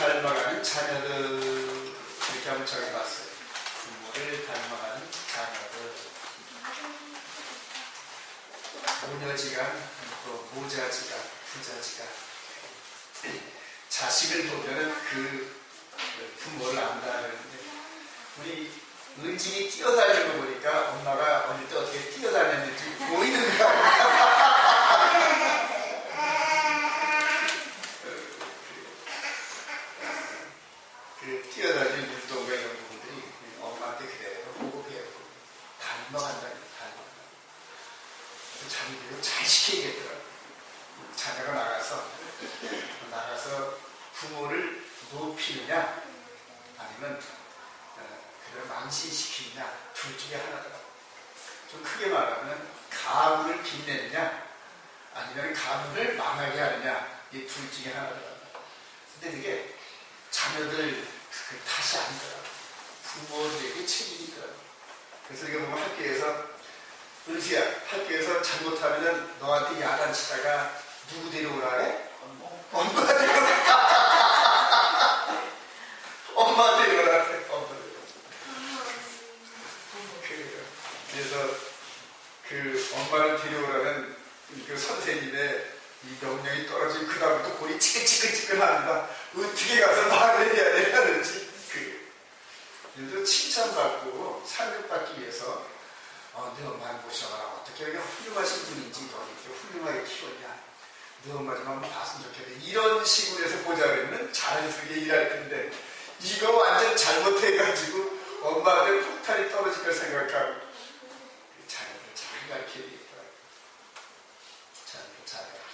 닮아가는 자녀들 이렇게 한번 정해봤어요. 부모를 닮아가는 자녀들. 모녀지간, 또 모자지간, 부자지간. 자식을 보면은 그 부모를 안다 그러는데, 우리 은진이 뛰어다니는 거 보니까 엄마가 어릴 때 어떻게 뛰어다녔는지 보이는 거야. 그 뛰어다니는 운동과 이런 부분들이 엄마한테 그대로 보고 배우고 닮아간다니까, 닮아간다. 자기들을 잘 시켜야겠더라고. 자녀가 나가서 부모를 높이느냐 아니면 그를 망신시키느냐, 둘 중에 하나더라고. 좀 크게 말하면 가문을 빛내느냐 아니면 가문을 망하게 하느냐, 이 둘 중에 하나더라고. 근데 그게 자녀들 그 탓이 아니더라고. 부모들에게 책임이 있더라고. 그래서 이게 보면 학교에서, 은수야, 학교에서 잘못하면 너한테 야단치다가 누구 데려오라 해? 엄마 데려오라. 엄마 데려오라 해. 그래서 그 엄마를 데려오라는 그 선생님의 이 명령이 떨어지면 그 다음부터 골이 치근치근합니다. 어떻게 가서 말을 해야 되는지. 그래도 칭찬받고 상급받기 위해서 네 엄마를 모셔봐라. 어떻게 이렇게 훌륭하신 분인지 너 이렇게 훌륭하게 키웠냐. 네 엄마 좀 한번 봤으면 좋겠네. 이런 식으로 해서 보자 그러면 자연스럽게 일할 텐데, 이거 완전 잘못해가지고 엄마한테 폭탄이 떨어질 걸 생각하고 자녀들 잘 가르쳐야 되겠더라고요. 자녀들 잘 가르쳐야.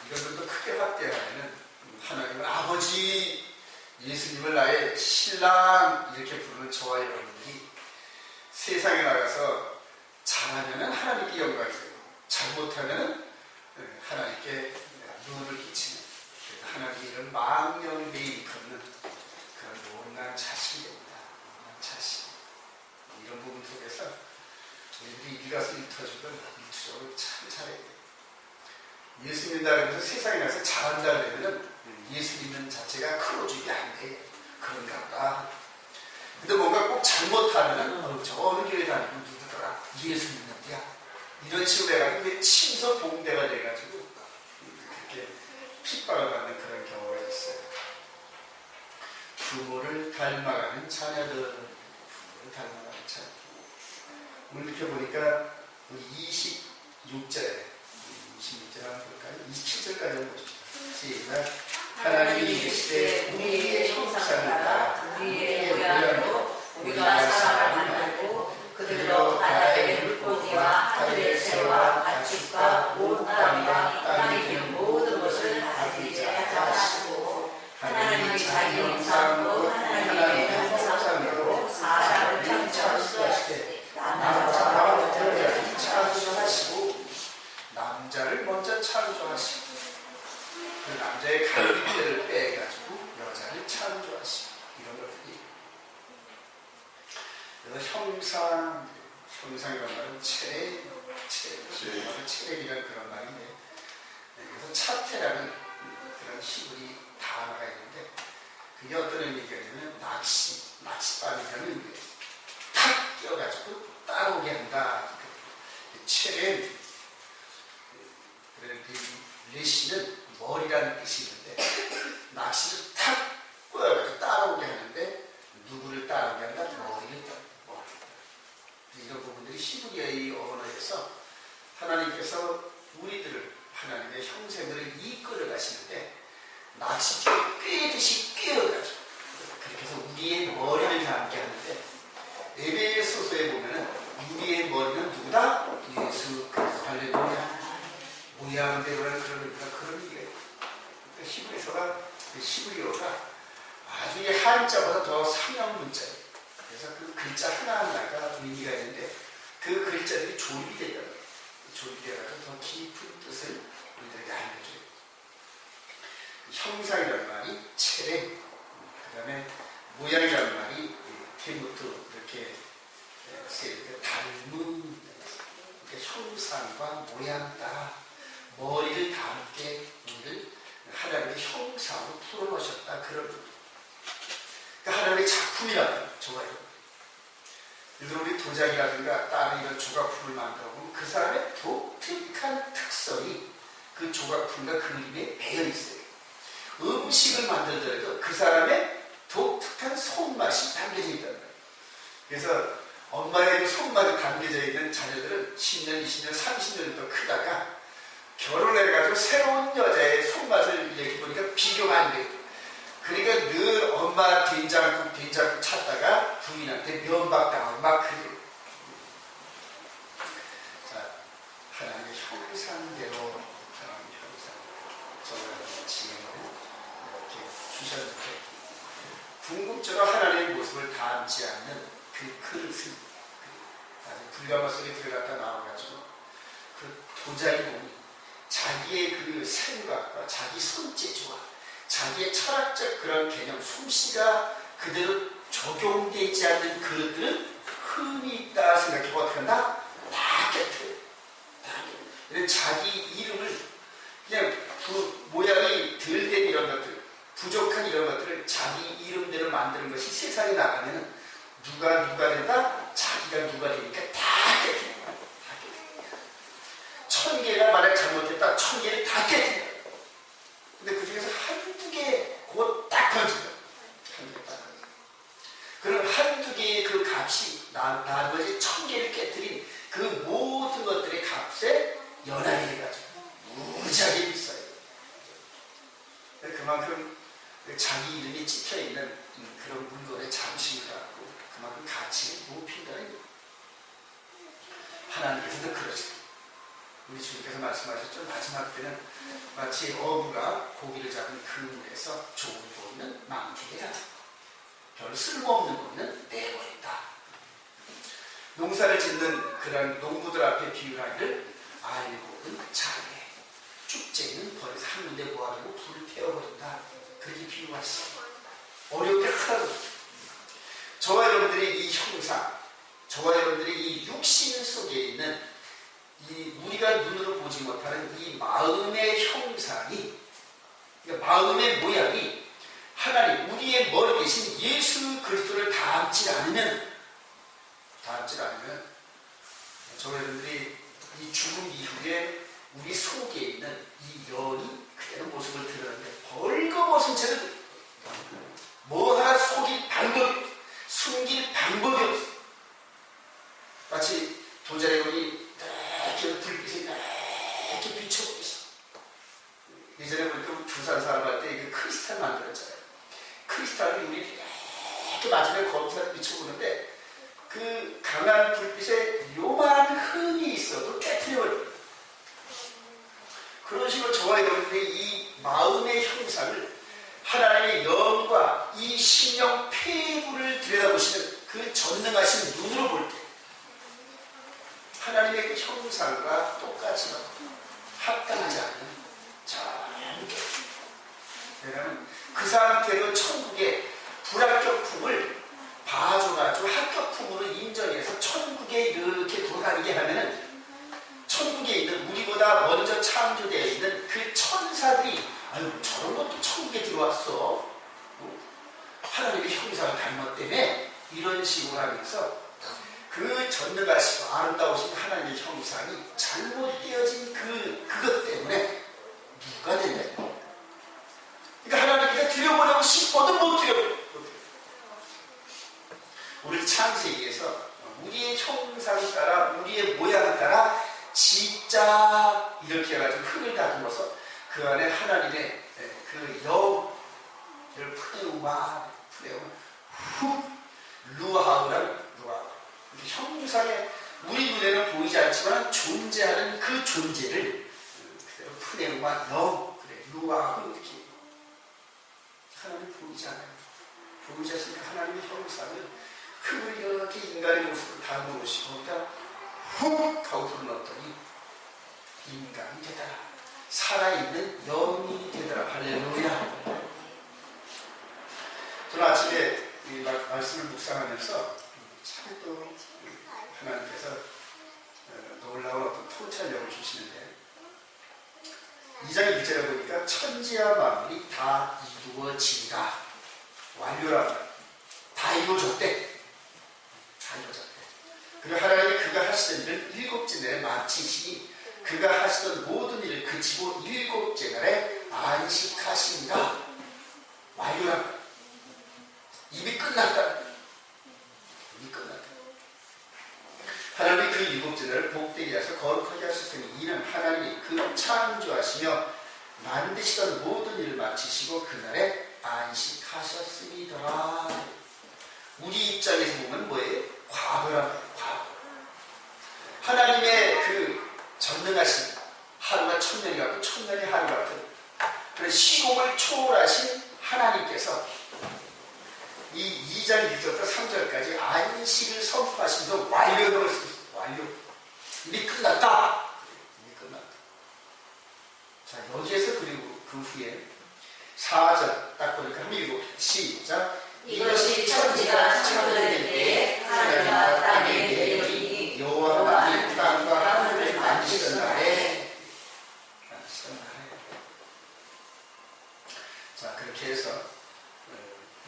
이런 것도 크게 확대하면 하나님은 아버지, 예수님을 나의 신랑 이렇게 부르는 저와 여러분들이 세상에 나가서 잘하면 하나님께 영광이 되고 잘못하면 하나님께 눈을 끼치는, 하나님의 이런 망령되이 일컫는 그런 못난 자식이 됩니다. 못난 자식. 이런 부분 속에서 우리들이 일가서 일터주든 일투족을 참 잘해야 돼요. 예수 믿는다 그러면서 세상에 나가서 잘한다 그러면 예수 믿는 자체가 크로죽이 안 돼. 그런가 보다. 근데 뭔가 꼭 잘못하면 저 어느 교회 다니고 누구더라, 예수 믿는데야, 이런 식으로 해가지고 침서 봉대가 돼가지고 그렇게 핍박을 받는 그런 경우가 있어요. 부모를 닮아가는 자녀들. 부모를 닮아가는 자녀들. 오늘 이렇게 보니까 26절에 26절 한번 볼까요? 27절까지 한번 보십시오. 시작. 하나님이 이르시되 우리의 형상을 따라 우리의 모양으로 우리가 사람을 만들고 그들로 바다의 물고기와 하늘의 새와 가축과 온 땅과 땅에 있는 모든 것을 다스리게 하자 하시고, 하나님이 자기 형상으로 하나님의 형상으로 사람을 창조하시되 남자와 여자를 창조하시고, 남자를 먼저 창조하시고 그 남자의 갈비뼈를 빼가지고 여자를 창조하시고, 이런 것들이. 그래서 형상이라는 말은 체력이라는 그런 말인데, 그래서 차태라는 그런 히브리 단어가 있는데, 그게 어떤 의미가 있냐면 낚싯바늘이라는 의미예요. 탁 끼워가지고 따라오게 한다. 체력, 레시는 머리라는 뜻이 있는데, 낚시를 탁 꼬여가지고 따라오게 하는데, 누구를 따라오게 한다? 머리를 따라. 이런 부분들이 히브리어의 언어에서 하나님께서 우리들을 하나님의 형상으로 이끌어 가시는데, 낚싯줄에 꿰듯이 꿰어가지고 그렇게 해서 우리의 머리를 닿게 하는데, 에베소서에 보면은 우리의 머리는 누구다? 예수 그리스도. 할렐루야. 모양대로라는 그런 의미가 있어요. 히브리어가 아주 한자보다 더 상형 문자예요. 그래서 그 글자 하나하나가 의미가 있는데, 그 글자들이 조립이 되더라고요. 조립이 되어서 더 깊은 뜻을 우리들에게 알려줘요. 형상이라는 말이 체렘, 그 다음에 모양이라는 말이 테무트, 이렇게 닮은, 형상과 모양 따라 머리를 닮게 우리를 하나님의 형상으로 풀어놓으셨다. 그런 부분. 그러니까 하나님의 작품이라면 좋아요. 예를 들어 우리 도자기라든가 다른 이런 조각품을 만들어 보면 그 사람의 독특한 특성이 그 조각품과 그림에 배어 있어요. 음식을 만들더라도 그 사람의 독특한 손맛이 담겨져 있단 말이에요. 그래서 엄마의 그 손맛이 담겨져 있는 자녀들은 10년, 20년, 30년 더 크다가 결혼해가지고 새로운 여자의 손맛을 얘기 보니까 비교가 안 돼요. 그러니까 늘 엄마 된장국 찾다가 부인한테 면박당하고 막 그래요. 자, 하나님의 형상대로 하나님의 형상 저는 지혜를 이렇게 주셨는데 궁극적으로 하나님의 모습을 닮지 않는 그 그릇을 불가마 속에 들어갔다 나와가지고 그 도자기 몸이 자기의 그 생각과 자기 손재주와 자기의 철학적 그런 개념, 솜씨가 그대로 적용되지 않는 그릇들은 흠이 있다 생각해보고 어떻게 한다? 다 깨트려요. 다 자기 이름을 그냥 그 모양이 덜 된 이런 것들, 부족한 이런 것들을 자기 이름대로 만드는 것이 세상에 나가면 누가 된다? 자기가 누가 되니까 다 깨트려요. 다 깨트려요. 1000개가 만약 잘못했다, 1000개를 다 깨트려요. 근데 그 중에서 한두 개, 그거 딱 건져요. 한두 개 딱 건져요. 그럼 한두 개의 그 값이 나머지 1000개를 깨뜨린 그 모든 것들의 값에 연합이 돼가지고 무지하게 비싸요. 그만큼 자기 이름이 찍혀있는 그런 물건의 자부심을 갖고 그만큼 가치를 높인다는 거예요. 하나님께서도 그러죠. 우리 주님께서 말씀하셨죠. 마지막 때는 마치 어부가 고기를 잡은 그물에서 좋은 고기는 망태에다 별 쓸모없는 고기는 내버린다. 농사를 짓는 그런 농부들 앞에 비유하기를 알고는 잘해. 쭉쟁이는 버려서 한 군데 모아두고 불을 태워버린다. 그렇게 비유하시죠. 어렵게 하라고. 저와 여러분들이 이 형상, 저와 여러분들이 이 육신 속에 있는 이 우리가 눈으로 보지 못하는 이 마음의 형상이, 그러니까 마음의 모양이 하나님, 우리의 머리 대신 예수 그리스도를 닮지 않으면 저와 여러분들이 이 죽음 이후에 우리 속에 있는 이 영이 그대로 모습을 드러내는데 벌거벗은 채로 뭐 하나 숨길 방법이 없어. 마치 도자기물이 이렇게 불빛이 이렇게 비춰보고 있어. 예전에 보니까 부산 사람 할 때 그 크리스탈 만들었잖아요. 크리스탈을 우리 이렇게 마지막에 검사를 비춰보는데 그 강한 불빛에 요만한 흠이 있어도 깨트려버려요. 그런 식으로 저와 여러분들이 이 마음의 형상을 하나님의 영과 이 신령 폐부를 들여다보시는 그 전능하신 눈으로 볼 때 하나님의 그 형상과 똑같이 합당하지 않는 저렇게 왜냐하면 그 상태로 천국의 불합격품을 봐줘가지고 합격품으로 인정해서 천국에 이렇게 돌아가게 하면은 천국에 있는 우리보다 먼저 창조되어 있는 그 천사들이 아유 저런 것도 천국에 들어왔어. 하나님의 형상을 닮았다며 이런 식으로 하면서 그 전능하시고 아름다우신 하나님의 형상이 잘못되어진 그것 때문에 누가 되냐. 그러니까 하나님께서 드려보려고 싶어도 못 드려. 우리 창세기에서 우리의 형상 따라 우리의 모양 따라 진짜 이렇게 해가지고 흙을 다듬어서 그 안에 하나님의 그 영을 푸네우마 후 루하우라는 루하우 형상에 우리 눈에는 보이지 않지만 존재하는 그 존재를 그대로 푸네우마 영 그래 루하우 이렇게 하나님 보이지 않아요. 보이지 않으니까 하나님의 형상을 흙을 이렇게 인간의 모습을 담아놓으시고 훅 하고 불렀더니 인간이 되더라. 살아있는 영이 되더라. 할렐루야. 저는 아침에 이 말씀을 묵상하면서 참 또 하나님께서 놀라운 어떤 통찰력을 주시는데 2장 1절에 보니까 천지와 만물이 다 이루어지니라. 완료라. 다 이루어졌대. 다 이루어졌대. 그리고 하나님이 그가 하시던 일을 일곱째 날에 마치시니 그가 하시던 모든 일을 그치고 일곱째 날에 안식하십니다. 완료라. 이미 끝났다. 이미 끝났다. 하나님이 그 일곱째 날을 복되게 하셔서 거룩하게 하셨으니 이는 하나님이 그 창조하시며 만드시던 모든 일을 마치시고 그날에 안식하셨습니다. 우리 입장에서 보면 뭐예요? 과거란 말이에요. 과거. 하나님의 그 전능하신 하루가 천년이 같고 천년이 하루 같은 그런 시공을 초월하신 하나님께서 이 2장 1절부터 3절까지 안식을 선포하시면서 완료를 쓰셨어요. 완료. 이미 끝났다. 이미 끝났다. 자, 여기에서 그리고 그 후에 4절 딱 보니까 한번 읽어봅시다. 시작. 이것이 천지가 창조될 때에 하늘과 땅의 내려오니 여호와가 이 땅과 하늘을 만드시던 날에 자, 그렇게 해서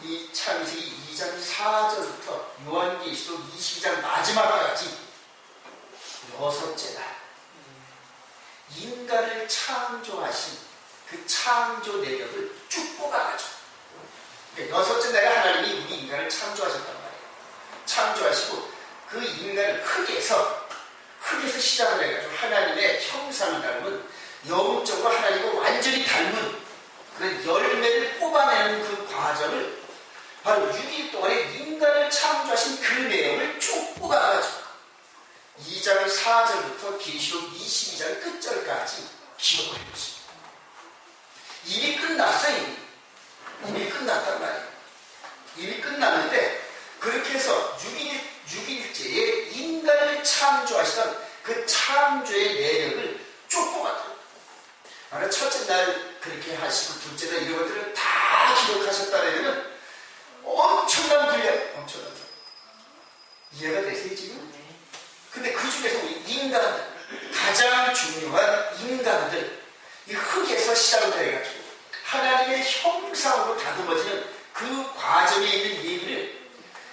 이 창세기 2장 4절부터 요한계시록 22장 마지막까지 여섯째 날 인간을 창조하신 그 창조 내력을 쭉 뽑아가지고 그러니까 여섯째 날에 하나님이 우리 인간을 창조하셨단 말이에요. 창조하시고 그 인간을 흙에서 시작을 해가지고 하나님의 형상을 닮은 영적으로 하나님과 완전히 닮은 그런 열매를 뽑아내는 그 과정을 바로 6일 동안에 인간을 창조하신 그 내용을 쭉 뽑아가지고 2장 4절부터 계시록 22장 끝절까지 기록을 해보십니다. 이미 끝났어요. 이미 끝났단 말이에요. 이미 끝났는데 그렇게 해서 6일째에 인간을 창조하시던 그 창조의 내력을 쭉 뽑았다. 바로 첫째 날 그렇게 하시고 둘째 날 이런 것들을 다 기록하셨다는 엄청난 분량, 엄청난 분량. 이해가 되세요 지금? 근데 그 중에서 우리 인간들, 가장 중요한 인간들, 이 흙에서 시작을 해가지고 하나님의 형상으로 다듬어지는 그 과정에 있는 얘기를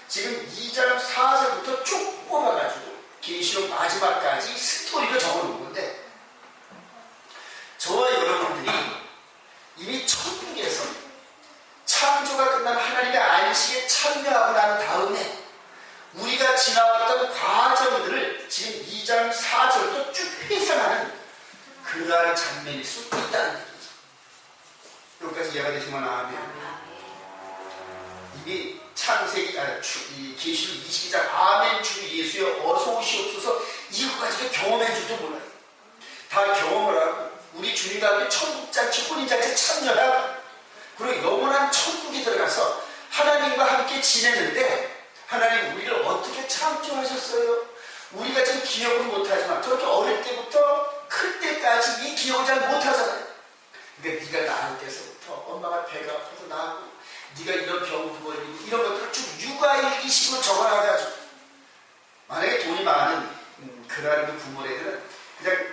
지금 2장 4절부터 쭉 뽑아가지고 계시록 마지막까지 스토리를 적어놓은 건데 저와 여러분들이 이미 천국에서 창조가 끝난 하나님의 안식에 참여하고 난 다음에 우리가 지나왔던 과정들을 지금 2장 4절부터 쭉 회상하는 그러한 장면일 수 있다는 얘기죠. 여기까지 이해가 되시면 아멘. 이미 창세기, 계시록 22장 아멘 주 예수여 어서 오시옵소서 이거까지도 경험해 줄도 몰라요. 다 경험을 하고 우리 주님과 함께 천국잔치 혼인잔치에 참여하고 그리고 영원한 천국에 들어가서 하나님과 함께 지내는데 하나님 우리를 어떻게 창조하셨어요? 우리가 지금 기억은 못하지만 저렇게 어릴 때부터 클 때까지 이 기억을 잘 못하잖아요. 그러니까 네가 낳을 때서부터 엄마가 배가 아파서 낳고 네가 이런 병도 걸리고 이런 것들을 쭉 육아일기식으로 적어놔가지고 만약에 돈이 많은 그런 그 부모들은 그냥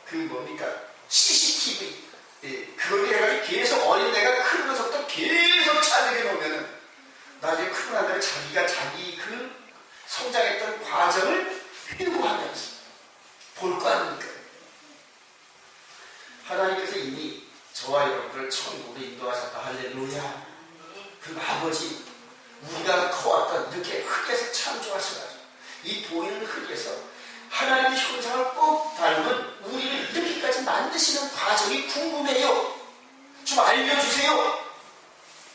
그 뭡니까 CCTV 그걸 해가지고 계속 어린애가 크면서부터 계속 촬영해 놓으면은 나중에 크고 난 다음에 자기가 자기 그 성장했던 과정을 회고하면서 볼 거 아닙니까? 하나님께서 이미 저와 여러분을 천국으로 인도하셨다. 할렐루야. 그리고 아버지 우리가 커왔던 이렇게 흙에서 창조하셔가지고 이 보이는 흙에서 하나님의 형상을 꼭 닮은 우리를 이렇게까지 만드시는 과정이 궁금해요. 좀 알려주세요.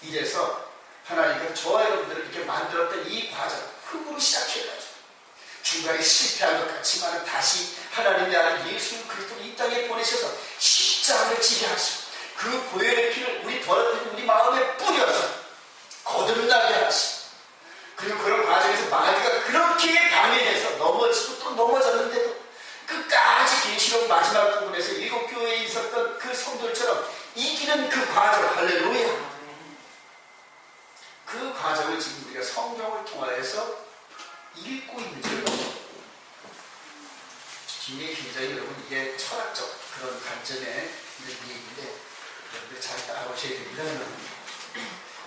이래서 하나님께서 저와 여러분들을 이렇게 만들었던 이 과정 흙으로 시작해가지고 중간에 실패한 것 같지만 다시 하나님의 아들 예수 그리스도를 이 땅에 보내셔서 십자가를 지게 하시고 그 보혈의 피를 우리 더럽혀진 우리 마음에 뿌려서 거듭나게 하시고 그리고 그런 과정에서 마귀가 그렇게 방해해서 넘어지고 또 넘어졌는데도 끝까지 계시록 마지막 부분에서 일곱 교회에 있었던 그 성도들처럼 이기는 그 과정 할렐루야. 그 과정을 지금 우리가 성경을 통하여서 읽고 있는 거죠. 이게 굉장히 여러분 이게 철학적 그런 관점에 이런 얘기인데 여러분들 잘 따라오셔야 됩니다.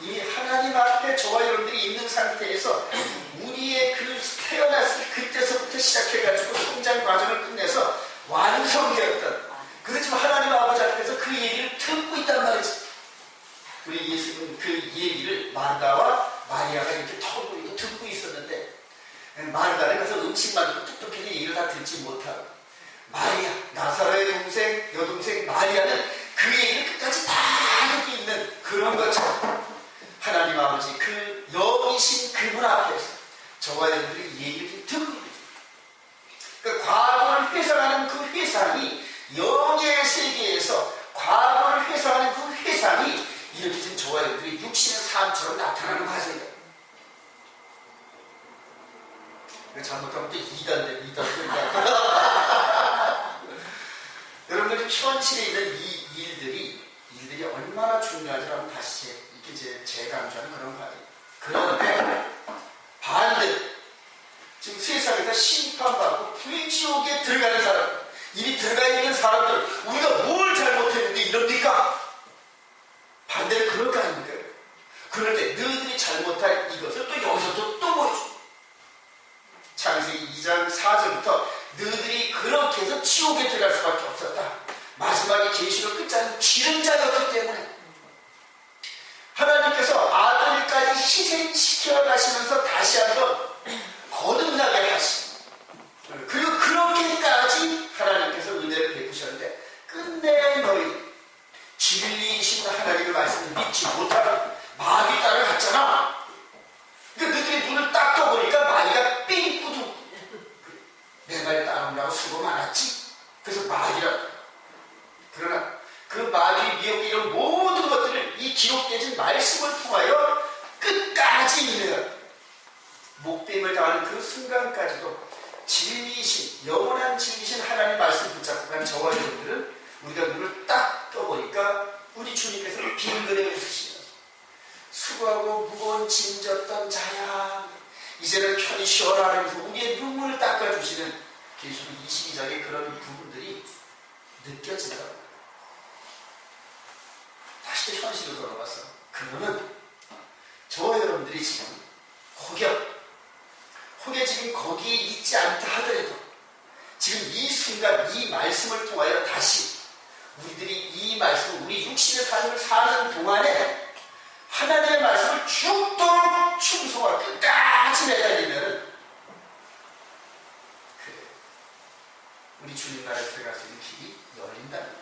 이미 하나님 앞에 저와 여러분들이 있는 상태에서 우리의 그 태어났을 그때서부터 시작해가지고 성장 과정을 끝내서 완성되었던, 그래서 지금 하나님 아버지 앞에서 그 얘기를 듣고 있단 말이지. 우리 예수님은 그 얘기를 마르다와 마리아가 이렇게 털고 듣고 있었는데, 마르다는 가서 음식 만들고 뚝뚝하게 얘기를 다 듣지 못하고, 마리아, 나사로의 동생, 여동생 마리아는 그 얘기를 끝까지 다 듣고 있는 그런 것처럼 하나님 아버지 그 영이신 그분 앞에서 저와 여러분들이 얘기를 듣고 있는, 그 과거를 회상하는 그 회상이 영의 세계에서 과거를 회상하는 그 회상이 이렇게 지금 저와 여러분들이 육신의 삶처럼 나타나는 과정이에요. 잘못하면 또 이단 여러분들 지금 현실에 있는 이 일들이 얼마나 중요한지 한번 다시 이렇게 재강조하는 그런 과정이에요. 그런데 반대로 지금 세상에서 심판받고 불지옥에 들어가는 사람, 이미 들어가 있는 사람들, 우리가 뭘 잘못했는데 이럽니까? 반대로 그럴 거 아닙니까? 그럴 때 너희들이 잘못할 이것을 또 여기서 또 보여줘. 창세기 2장 4절부터 너희들이 그렇게 해서 지옥에 들어갈 수밖에 없었다. 마지막에 계시록 끝자는 기름자였기 때문에 하나님께서 아들까지 희생시켜 가시면서 다시 한번 거듭나게 하시고, 그리고 그렇게까지 하나님께서 은혜를 베푸셨는데 끝내 너희 진리이신 하나님의 말씀을 믿지 못하고 마귀 따라갔잖아. 그러니까 너희들이 눈을 딱 떠보니까 마귀가 삥뿌둥 내 말 따르느라고 수고 많았지. 그래서 마귀라고. 그러나 그 마귀, 미혹, 이런 모든 것들을 이 기록되어진 말씀을 통하여 끝까지 인내하고 목뱀을 당하는 그 순간까지도 진리이신, 영원한 진리이신 하나님 말씀 붙잡고 간 저와 여러분들은 우리가 눈을 딱 떠보니까 우리 주님께서 빙그레 웃으시면서 수고하고 무거운 짐졌던 자야 이제는 편히 쉬어라 하면서 우리의 눈물을 닦아주시는 계시록 22장의 그런 부분들이 느껴진다. 다시 또 현실로 돌아와서 그러면 저와 여러분들이 지금 혹여 지금 거기에 있지 않다 하더라도 지금 이 순간 이 말씀을 통하여 다시 우리들이 이 말씀, 우리 육신의 삶을 사는 동안에 하나님의 말씀을 죽도록 충성하고 끝까지 매달리면 우리 주님 나라에 들어갈 수 있는 길이 열린다는 거예요.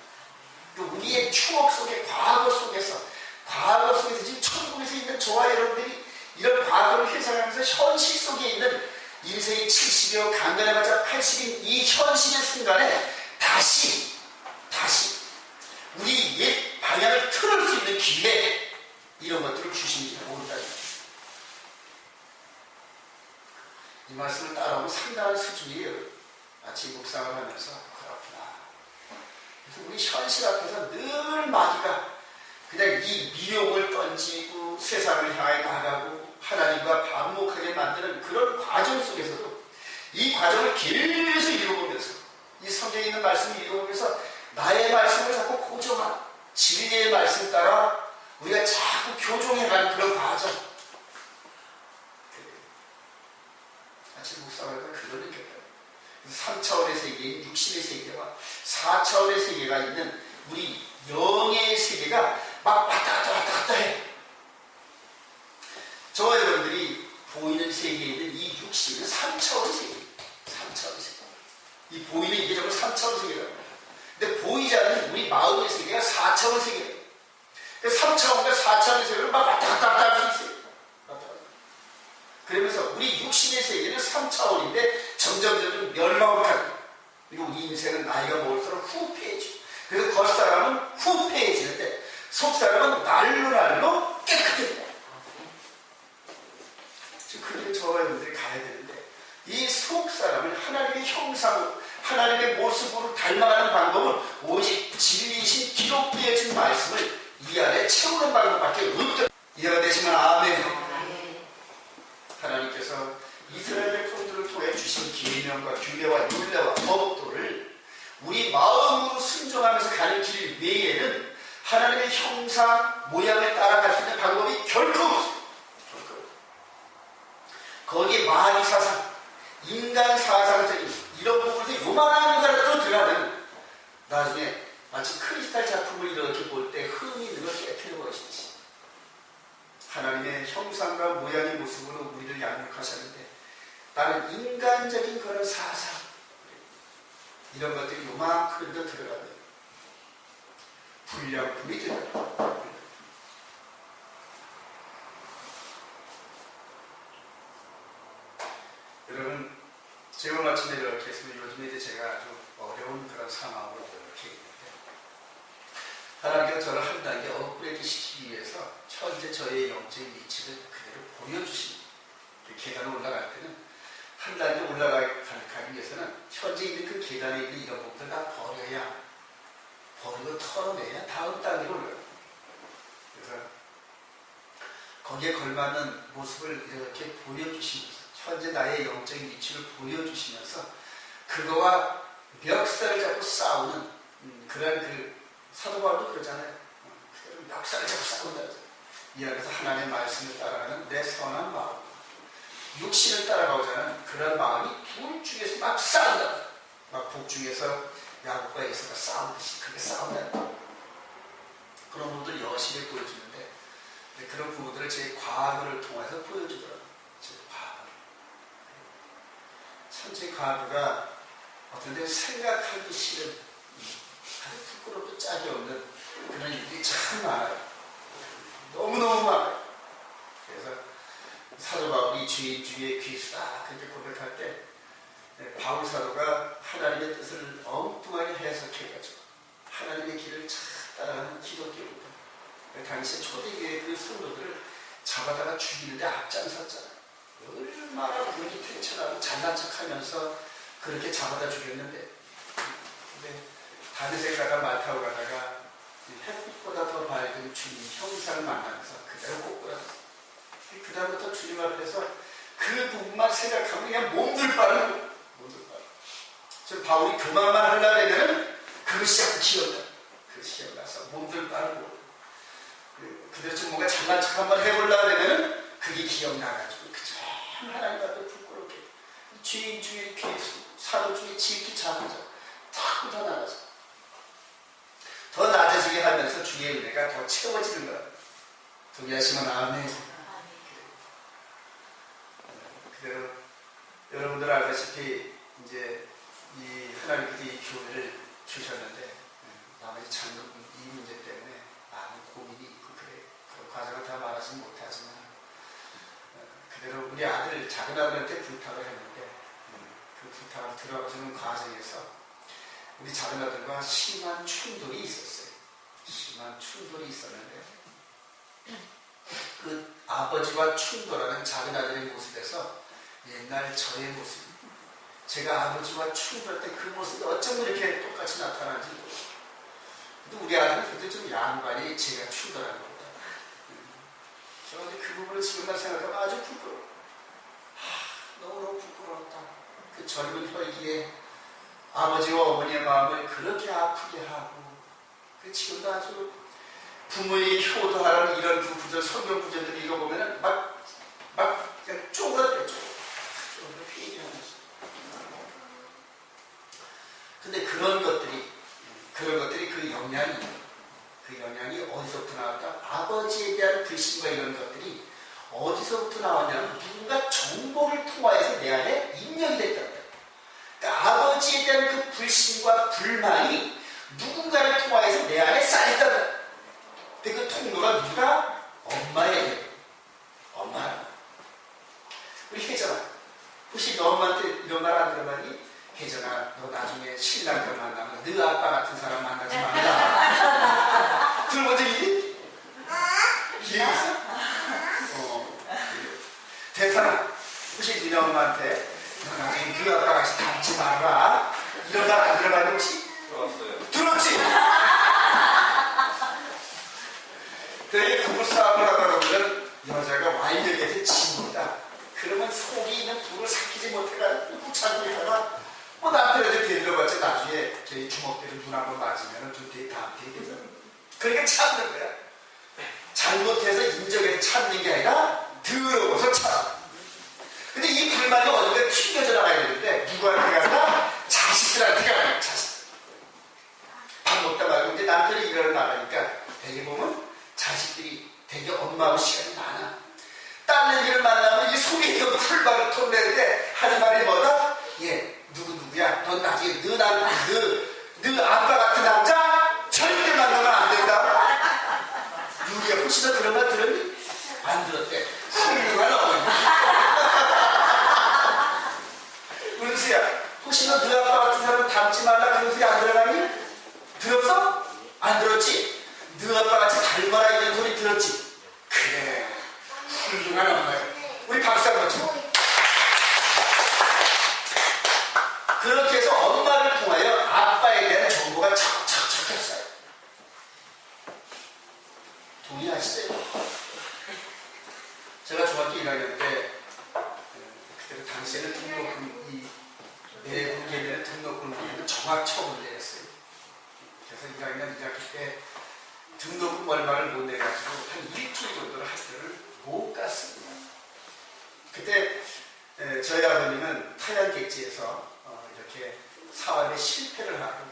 또 우리의 추억 속에, 과거 속에서 지금 천국에서 있는 저와 여러분들이 이런 과거를 회상하면서 현실 속에 있는 인생이 70여 강간해봤자 80인 이 현실의 순간에 다시 우리 옛 방향을 틀을 수 있는 기회, 이런 것들을 주시는지 모른다는 거예요. 이 말씀을 따라오면 상당한 수준이에요. 아침 묵상을 하면서 그렇구나. 그래서 우리 현실 앞에서 늘 마귀가 그냥 이 미혹을 던지고 세상을 향해 나가고 하나님과 반목하게 만드는 그런 과정 속에서도 이 과정을 계속 읽어보면서 이 성경에 있는 말씀을 읽어보면서 나의 말씀을 자꾸 고정하고 진리의 말씀 따라 우리가 자꾸 교종해가는 그런 과정. 아침 묵상하니까 그걸 느꼈어요. 3차원의 세계인 육신의 세계와 4차원의 세계가 있는 우리 영의 세계가 막 왔다 갔다 해. 저와 여러분들이 보이는 세계에 있는 이 육신은 3차원 세계. 3차원 세계. 이 보이는 이게 정말 3차원 세계다. 근데 보이지 않는 우리 마음의 세계가 4차원 세계예요. 3차원과 4차원의 세계를 막 왔다 갔다 할 수 있어요. 그러면서 우리 육신의 세계는 3차원인데 점점 멸망을 하고, 그리고 우리 인생은 나이가 먹을수록 후패해져. 그래서 겉사람은 후패해지는데 속사람은 날로 깨끗해져. 지금 그 길을 저와 여러분들이 가야 되는데 이 속사람을 하나님의 형상으로, 하나님의 모습으로 닮아가는 방법은 오직 진리이신 기록되어진 말씀을 이 안에 채우는 방법밖에 없다. 이해가 되시면 아멘. 하나님께서 이스라엘 백성들을 통해 주신 계명과 규례와 율례와 법도를 우리 마음으로 순종하면서 가는 길 외에는 하나님의 형상, 모양을 따라갈 수 있는 방법이 결코 없어요. 결코 없어요. 거기에 마귀 사상, 인간 사상적인 이런 부분에서 요만한 것으로 들어가면 나중에 마치 크리스탈 작품을 이렇게 볼 때 흠이 있는 걸 깨뜨려 버리시듯이 하나님의 형상과 모양의 모습으로 우리를 양육하셨는데 나는 인간적인 그런 사상 이런 것들이 요만큼 들어가면 불량품이 들어가요. 여러분 제가 마침내 이렇게 했으면 요즘에 이제 제가 아주 어려운 그런 상황으로 이렇게 있는데 하나님께서 저를 한 단계 업그레이드 시키기 위해서 현재 저의 영적인 위치를 그대로 보여주신 계단을 올라갈 때는 한 단계 올라가기 위해서는 현재 있는 그 계단에 있는 이런 부분들 다 버리고 털어내야 다음 단계로 올라가요. 그래서 거기에 걸맞는 모습을 이렇게 보여주시면서 현재 나의 영적인 위치를 보여주시면서 그거와 멱살을 잡고 싸우는 그런 그 사도 바울도 그러잖아요. 멱살을 잡고 싸운다. 이 안에서 하나님의 말씀을 따라가는 내 선한 마음, 육신을 따라가고자 하는 그런 마음이 둘 중에서 막 싸운다. 막 북중에서 야곱과 에서가 싸우듯이 그렇게 싸운다. 그런 부분들 여실히 보여주는데 그런 부분들을 제 과거를 통해서 보여주더라고요. 제 과거. 참 제 과거가 어떤 데 생각하기 싫은 아주 부끄럽고 짝이 없는 그런 일들이 참 많아요. 너무너무 많아요. 그래서 사도 바울이 주의 귀수다 그렇게 고백할 때 바울 사도가 하나님의 뜻을 엉뚱하게 해석해가지고 하나님의 길을 잘 따라가는 기독교입니다. 당시 초대교회 그 성도들을 잡아다가 죽이는데 앞장섰잖아요. 얼마나 분위기 팽창하고 잘난 척하면서 그렇게 잡아다 죽였는데 근데 다른 생각가 말 타고 가다가 햇빛보다 더 밝은 주님 형상을 만나면서 그대로 꼬꾸라졌어요. 그 다음부터 주님 앞에서 그 부분만 생각하면 그냥 몸둘 바를 지금 바울이 교만만 하려면 그것이 자꾸 기억나. 그것이 기억나서 몸둘 바를 그대로 좀 뭔가 잘난 척 한번 해보려면 그게 기억나가지고 그저 하나님 앞에 부끄럽게 주인 중에 귀수 사도 중에 지극히 작은 자꾸 더 나아져 더 낮아지게 하면서 주의 은혜가 더 채워지는 거야. 동의하시면 아멘. 그대로 여러분들 알다시피 이제 이 하나님께서 이 교회를 주셨는데 나머지 장로 이 문제 때문에 많은 고민이 있고 그래 그 과정을 다 말하지는 못하지만 그대로 우리 아들 작은 아들한테 부탁을 했는데 그 부탁을 들어주는 과정에서 우리 작은 아들과 심한 충돌이 있었어요. 심한 충돌이 있었는데 그 아버지와 충돌하는 작은 아들의 모습에서 옛날 저의 모습 제가 아버지와 충돌할 때 그 모습이 어쩜 이렇게 똑같이 나타나는지 근데 우리 아들은 그때 좀 양반이 제가 충돌하는 겁니다. 저는 그 부분을 지금만 생각하면 아주 부끄러워. 너무너무 부끄럽다. 그 젊은 혈기에 아버지와 어머니의 마음을 그렇게 아프게 하고 그 지금도 아주 부모에게 효도하라는 이런 구절 성경 구절들을 읽어보면 막 그냥 쪼그라들어요. 쪼그라들어 회개하면서 근데 그런 것들이 그 영향이 어디서부터 나왔다? 아버지에 대한 불신과 이런 것들이 어디서부터 나왔냐면 누군가 정보를 통하여서 내 안에 입력이 됐다. 그러니까 아버지에 대한 그 불신과 불만이 누군가를 통하여서 내 안에 쌓였다. 근데 그 통로가 누가? 엄마예요. 엄마. 우리 혜정아, 혹시 너 엄마한테 이런 말 안 들어봤니? 혜정아, 너 나중에 신랑들 만나면 너 아빠 같은 사람 만나지 말라. 들어본 적 있니? 기회 있어? 대사나, 혹시 니네 엄마한테 너 나중에 너 아빠 같이 닮지 말라. 이런 말 안 들어봤니 혹시? 들어왔어요. 들었지? 되게 부부싸움을 하다 보면 여자가 완력에서 집니다. 그러면 속이 있는 불을 삭히지 못해가 꾹 참고 있다가 남편한테 대들어봤자 나중에 저희 주먹대로 눈 한번 맞으면 눈 뒤에 다음 뒤에 되잖아. 그러니까 참는 거야. 잘못해서 인정해서 참는 게 아니라 더러워서 참. 근데 이 불만이 어딘가 튀겨져 나가야 되는데 누구한테 간다? 자식들한테 가요. 자식. 밥 먹다 말고 이제 남편이 일하러 나가니까 되게 보면 자식들이 되게 엄마하고 시간이 많아. 딸내미를 만나면 이 속에 있는 풀박을 털내는데 하는 말이 뭐다? 얘 누구야? 넌 나중에 너 아빠 같은 남자 절대 만나면 안 된다. 유리야 혹시 너 그런 말 들었니? 안 들었대. 훌륭한 어머니. 은수야 혹시 너 아빠 같은 사람 닮지 말라 그런 소리 안 들어가니? 들었어? 안 들었지? 너 아빠 같이 닮아라 이런 소리 들었지? 그래 훌륭한 엄마야. 우리 박수 한번 쳐. 그렇게 해서 엄마를 통하여 아빠에 대한 정보가 척척척 했어요. 동의하시죠? 제가 중학교 1학년 때 그때 당시에는 등록금 이 내국 예매는 등록금을 정확 처분을 내렸어요. 그래서 1학년 2학기 때 등록금 얼마를 못 내가지고 한 일주일 정도를 학교를 못 갔습니다. 그때 저희 아버님은 타양객지에서 이렇게 사업에 실패를 하고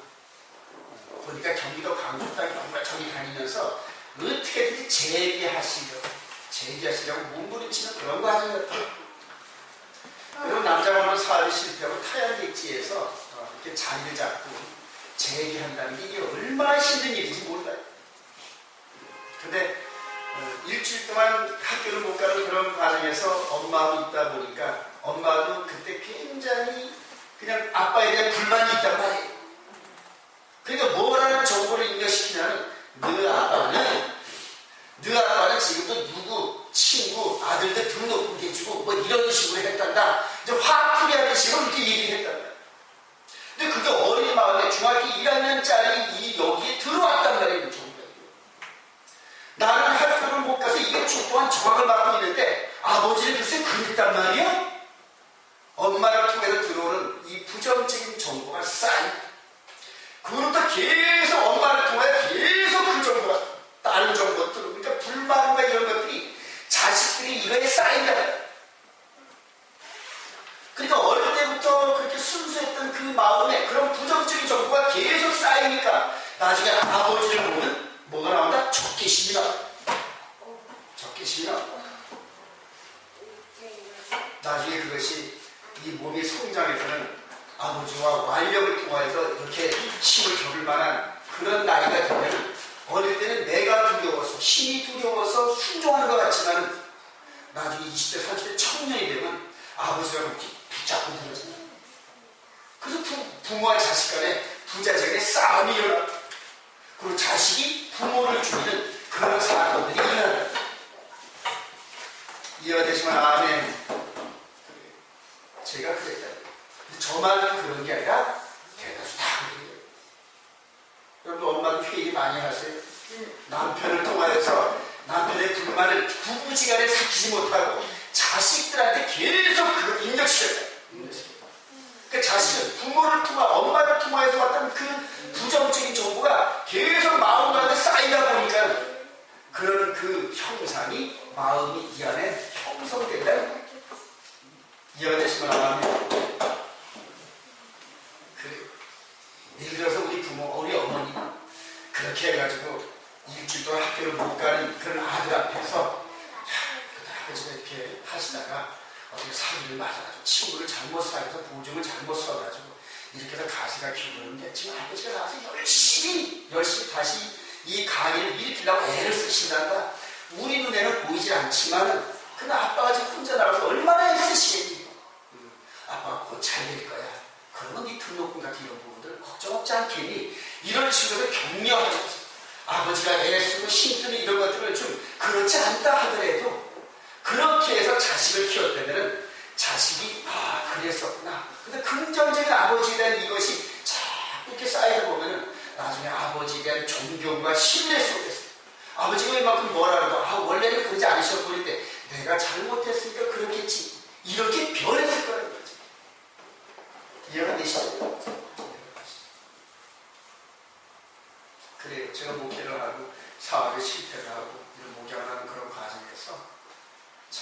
보니까 경기도 광주 땅에 정말 저기 다니면서 어떻게든지 재기하시려고 몸부림치는 그런 과정이었어요. 그리고 남자가 한번 사업에 실패하고 타양객지에서 이렇게 자리를 잡고 재기한다는 게 이게 얼마나 힘든 일인지 몰라요. 근데 일주일 동안 학교를 못 가는 그런 과정에서 엄마하고 있다 보니까 엄마도 그때 굉장히 그냥 아빠에 대한 불만이 있단 말이에요. 그러니까 뭐라는 정보를 입력시키냐면 너 아빠는 지금도 누구 친구 아들들 등록금 대주고 뭐 이런 식으로 했단다. 이제 화풀이하는 식으로 이렇게 얘기를 했단다. 근데 그게 어린 마음에 중학교 1학년짜리 여기에 들어왔단 말이에요. 나는 학교를 못 가서 2주 동안 정학을 맡고 있는데 아버지를 글쎄 그랬단 말이야? 엄마를 통해서 들어오는 이 부정적인 정보가 쌓인 그로부터 계속 엄마를 통해 계속 그 정보가 다른 정보들 그러니까 불만과 이런 것들이 자식들이 이거에 쌓인다. 그러니까 어릴 때부터 그렇게 순수했던 그 마음에 그런 부정적인 정보가 계속 쌓이니까 나중에 아버지를 보면 뭐가 나온다? 적개심이 나온다. 적개심이 나온다. 나중에 그것이 이 몸이 성장해서는 아버지와 완력을 통해서 이렇게 힘을 겨룰 만한 그런 나이가 되면 어릴 때는 내가 두려워서 힘이 두려워서 순종하는 것 같지만 나중에 20대 30대 청년이 되면 아버지가 그렇게 붙잡고 들어집니다. 그래서 부모와 자식 간에 부자적인 싸움이 일어나 그리고 자식이 부모를 죽이는 그런 사건들이 일어납니다. 이해가 되시면 아멘. 제가 그랬다. 저만 그런 게 아니라 대다수 다 그래요. 여러분 엄마도 회의 많이 하세요. 남편을 통하여서 남편의 불만을 부부지간에 삭히지 못하고 자식들한테 계속 그걸 입력시켜요. 그러니까 자식은 부모를 통하 엄마를 통하여서 왔던 그 부정적인 정보가 계속 마음 가운데 쌓이다 보니까 그런 그 형상이 마음이 이 안에 형성된다. 이해가 되시면 아멘. 예를 들어서 우리 부모, 우리 어머니 그렇게 해가지고 일주일 동안 학교를 못 가는 그런 아들 앞에서 아버지가 이렇게 하시다가 어떻게 사기를 맞아가지고 친구를 잘못 사귀어서 보증을 잘못 써가지고 이렇게 해서 가시가 기울었는데 지금 아버지가 나와서 열심히 다시 이 가게를 일으키려고 애를 쓰신단다. 우리 눈에는 보이지 않지만은 근데 아빠가 지금 혼자 나가서 얼마나 애를 쓰시겠니? 아빠가 곧 잘 될 거야. 그러면 네 등록금 같은 이런 부분들 걱정 없지 않겠니? 이런 식으로 격려하는 거죠. 아버지가 애쓰고 힘쓰는 이런 것들을 좀 그렇지 않다 하더라도 그렇게 해서 자식을 키웠다면 자식이 그랬었구나. 근데 긍정적인 아버지에 대한 이것이 자꾸 이렇게 쌓이다 보면 나중에 아버지에 대한 존경과 신뢰 속에서 아버지가 이만큼 뭐라 해도 원래는 그러지 않으셨는데 내가 잘못했으니까 그렇겠지. 이렇게 변했을 거라는 거죠. 이해가 되시죠?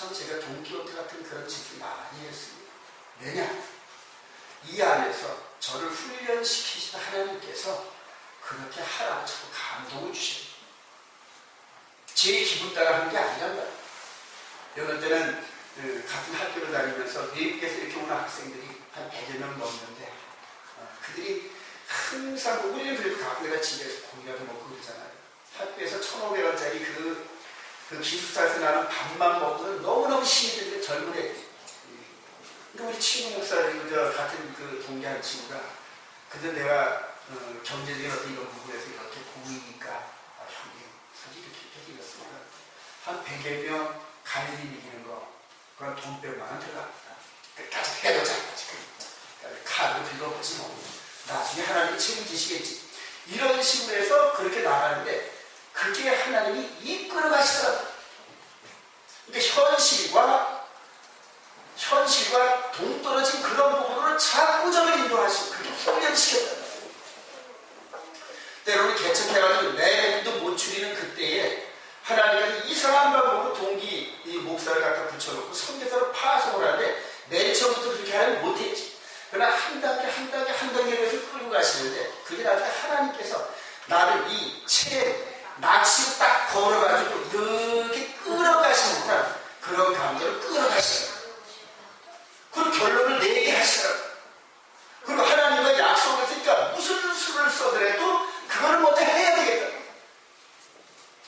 참 제가 돈키호테 같은 그런 짓을 많이 했습니다. 왜냐? 이 안에서 저를 훈련시키신 하나님께서 그렇게 하라고 자꾸 감동을 주십니다. 제 기분 따라 하는 게 아니란 말이에요. 여느 때는 같은 학교를 다니면서 미국에서 이렇게 오는 학생들이 한 100여 명 넘는데 그들이 항상 우리는 그래도 가끔가다 집에서 고기라도 먹고 그러잖아요. 학교에서 1,500원짜리 그 기숙사에서 나는 밥만 먹고는 너무너무 힘이 들고 젊은 애들이. 근데 우리 친구 목사님, 같은 그 동기 한 친구가 근데 내가 경제적인 어떤 이런 부분에서 이렇게 보이니까 형님 사실 이렇게 이렇습니다. 한 100여 명 가느님 이기는 거 그건 돈 100만 원 들어갑니다. 끝까지 해보자. 카드로 긁어보지 뭐. 나중에 하나님이 책임지시겠지. 이런 식으로 해서 그렇게 나가는데 그게 하나님이 이끌어 가시더라고요. 그러니까 현실과 동떨어진 그런 부분으로 자꾸 저를 인도하시고 그렇게 훈련시켰다. 때로는 개척해가지고 내 몸도 못 추리는 그때에 하나님께서 이상한 방법으로 동기 이 목사를 갖다 붙여놓고 선교사로 파송을 하는데 맨 처음부터 그렇게 하면 못했지. 그러나 한 단계로 해서 끌고 가시는데 그게 나중에 하나님께서 나를 이 채 낚시로 딱 걸어가지고 이렇게 끌어가시는 듯한 그런 감정을 끌어가시더라고요. 그리고 결론을 내게 하시더라고요. 그리고 하나님과 약속을 했으니까 무슨 수를 써더라도 그걸 먼저 해야 되겠다.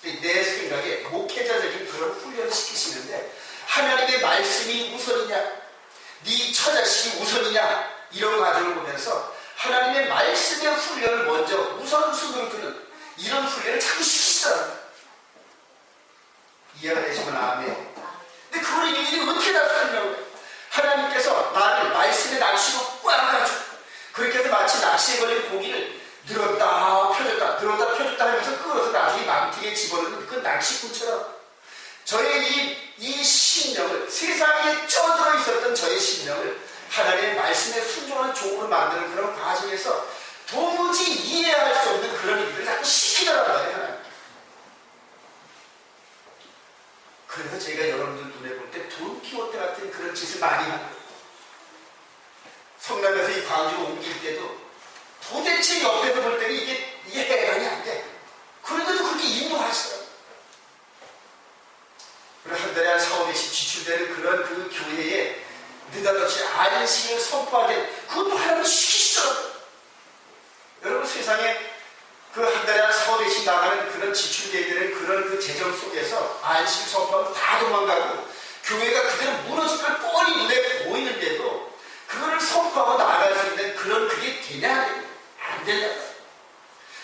내 생각에 목회자적인 그런 훈련을 시키시는데 하나님의 말씀이 우선이냐 네 처자식이 우선이냐 이런 과정을 보면서 하나님의 말씀의 훈련을 먼저 우선순위로 두는 이런 훈련을 자꾸 시키시더라고요. 이해가 되시면 아멘. 근데 그걸 일일이 어떻게 다 설명을 해요? 하나님께서 나를 말씀의 낚시로 꽉 가지고 그렇게 해서 마치 낚시에 걸린 고기를 늘었다 펴줬다 하면서 끌어서 나중에 망티에 집어넣는 그 낚시꾼처럼 저의 이 심령을 세상에 쪄들어 있었던 저의 심령을 하나님의 말씀에 순종하는 종으로 만드는 그런 과정에서 도무지 이해할 수 없는 그런 일들을 자꾸 시키더라고요. 하나님. 그래서 제가 여러분들 눈에 볼 때 돈키호테 같은 그런 짓을 많이 합니다. 성남에서 이 광주로 옮길 때도 도대체 옆에서 볼 때는 이게 해당이 안 돼. 그런데도 그렇게 인도하시더라고요. 그리고 한 달에 한 4,500씩 지출되는 그런 그 교회에 느닷없이 안식을 선포하게 그것도 하나님 시키시더라고요. 여러분 세상에 그 한 달에 한 4,500씩 나가는 그런 지출되게 되는 그런 그 재정 속에서 안식을 선포하면 다 도망가고 교회가 그대로 무너질 걸 뻔히 눈에 보이는데도 그거를 선포하고 나아갈 수 있는 그런 그게 되냐? 안 된다.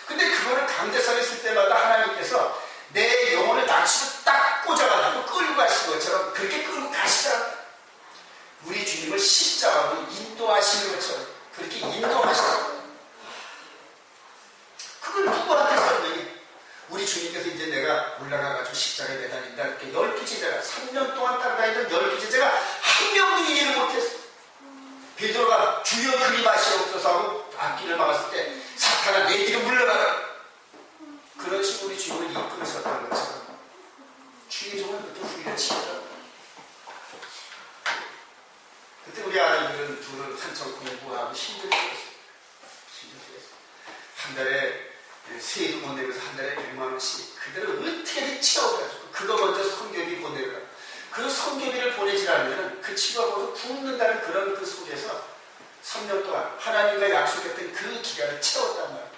근데 그거를 강대상에 쓸 때마다 하나님께서 내 영혼을 낚시로 딱 꽂아가지고 끌고 가신 것처럼 그렇게 끌고 가시더라. 우리 주님을 십자가로 인도하시는 것처럼 그렇게 인도하시더라. 그걸 누구한테 설명해? 우리 주님께서 이제 내가 올라가가지고 십자가에 매달린다. 이렇게 12 제자가 3년 동안 따라다니던 12 제자가 한 명도 이해를 못했어. 베드로가 주여 그리 마시옵소서 하고 앞길을 막았을 때 사탄아 내 뒤로 물러가라. 그런 식으로 우리 주님을 이끌으셨다는 것처럼 주의 종은 그때 후리를 치더라고요. 그때 우리 아이들은 둘은 한참 공부하고 힘들게 했어요. 한 달에 세도 못 내면서 한 달에 100만 원씩 그대로 어떻게든 채워가지고 그거 먼저 성교비 보내라. 그 성교비를 보내지 않으면 그 친구가 거기서 굶는다는 그런 그 속에서 3년 동안 하나님과 약속했던 그 기간을 채웠단 말이에요.